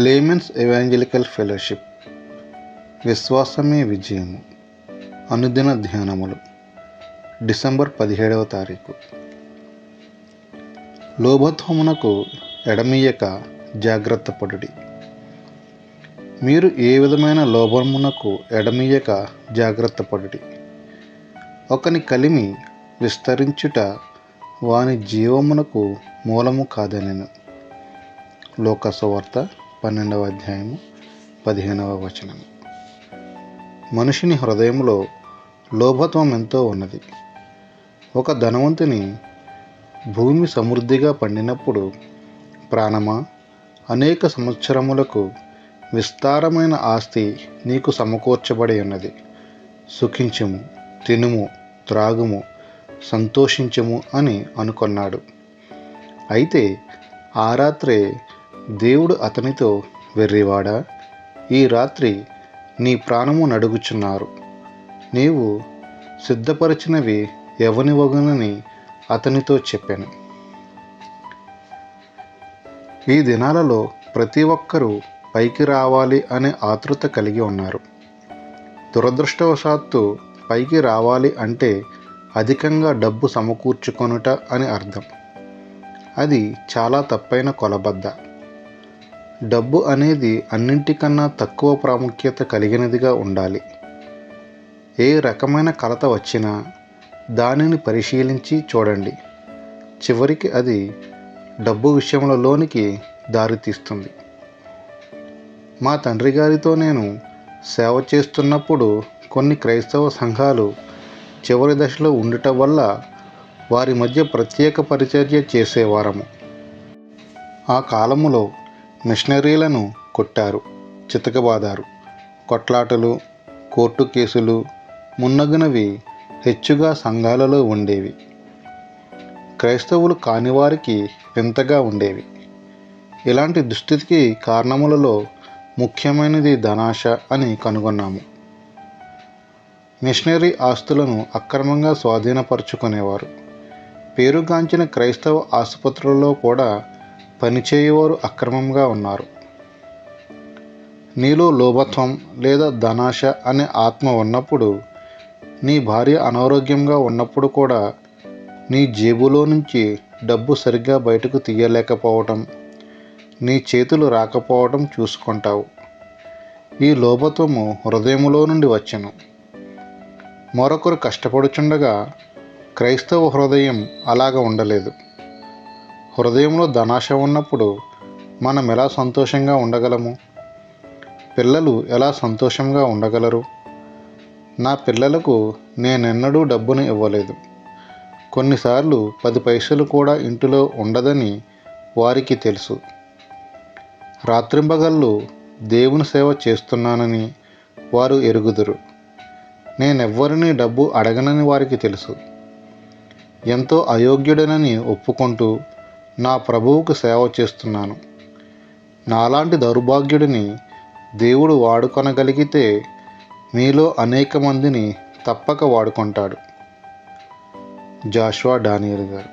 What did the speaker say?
Laymen's evangelical fellowship విశ్వాసమే విజయము అనుదిన ధ్యానములు December 17వ తారీఖు. లోభత్వమునకు ఎడమీయక జాగ్రత్త పడుడి. మీరు ఏ విధమైన లోభమునకు ఎడమీయక జాగ్రత్త పడుడి. ఒకని కలిమి విస్తరించుట వాని జీవమునకు మూలము కాదనెను. లోకసువార్త 12వ అధ్యాయము 15వ వచనము. మనిషిని హృదయంలో లోభత్వం ఎంతో ఉన్నది. ఒక ధనవంతుని భూమి సమృద్ధిగా పండినప్పుడు, ప్రాణమా, అనేక సంవత్సరములకు విస్తారమైన ఆస్తి నీకు సమకూర్చబడి ఉన్నది, సుఖించుము, తినుము, త్రాగుము, సంతోషించుము అని అనుకొన్నాడు. అయితే ఆ రాత్రే దేవుడు అతనితో, వెర్రివాడా, ఈ రాత్రి నీ ప్రాణము నడుగుచున్నారు, నీవు సిద్ధపరిచినవి ఎవని వగునని అతనితో చెప్పాను. ఈ దినాలలో ప్రతి ఒక్కరూ పైకి రావాలి అనే ఆతృత కలిగి ఉన్నారు. దురదృష్టవశాత్తు పైకి రావాలి అంటే అధికంగా డబ్బు సమకూర్చుకొనుట అని అర్థం. అది చాలా తప్పైన కొలబద్ద. డబ్బు అనేది అన్నింటికన్నా తక్కువ ప్రాముఖ్యత కలిగినదిగా ఉండాలి. ఏ రకమైన కలత వచ్చినా దానిని పరిశీలించి చూడండి. చివరికి అది డబ్బు విషయంలోనికి దారితీస్తుంది. మా తండ్రి గారితో నేను సేవ చేస్తున్నప్పుడు కొన్ని క్రైస్తవ సంఘాలు చివరి దశలో ఉండటం వల్ల వారి మధ్య ప్రత్యేక పరిచర్య చేసేవారము. ఆ కాలములో మిషనరీలను కొట్టారు, చితకబాదారు. కొట్లాటలు, కోర్టు కేసులు మున్నగునవి హెచ్చుగా సంఘాలలో ఉండేవి. క్రైస్తవులు కానివారికి వింతగా ఉండేవి. ఇలాంటి దుస్థితికి కారణములలో ముఖ్యమైనది ధనాశ అని కనుగొన్నాము. మిషనరీ ఆస్తులను అక్రమంగా స్వాధీనపరుచుకునేవారు. పేరుగాంచిన క్రైస్తవ ఆసుపత్రులలో కూడా పనిచేయువారు అక్రమంగా ఉన్నారు. నీలో లోభత్వం లేదా ధనాశ అనే ఆత్మ ఉన్నప్పుడు, నీ భార్య అనారోగ్యంగా ఉన్నప్పుడు కూడా నీ జేబులో నుంచి డబ్బు సరిగ్గా బయటకు తీయలేకపోవటం, నీ చేతులు రాకపోవటం చూసుకుంటావు. ఈ లోభత్వము హృదయములో నుండి వచ్చెను. మరొకరు కష్టపడుచుండగా క్రైస్తవ హృదయం అలాగ ఉండలేదు. హృదయంలో ధనాశ ఉన్నప్పుడు మనం ఎలా సంతోషంగా ఉండగలము? పిల్లలు ఎలా సంతోషంగా ఉండగలరు? నా పిల్లలకు నేనెన్నడూ డబ్బును ఇవ్వలేదు. కొన్నిసార్లు 10 పైసలు కూడా ఇంటిలో ఉండదని వారికి తెలుసు. రాత్రింబగళ్ళు దేవుని సేవ చేస్తున్నానని వారు ఎరుగుదురు. నేనెవ్వరినీ డబ్బు అడగనని వారికి తెలుసు. ఎంతో అయోగ్యుడనని ఒప్పుకుంటూ నా ప్రభువుకు సేవ చేస్తున్నాను. నాలాంటి దౌర్భాగ్యుడిని దేవుడు వాడుకొనగలిగితే మీలో అనేక మందిని తప్పక వాడుకుంటాడు. జాషువా డానియల్ గారు.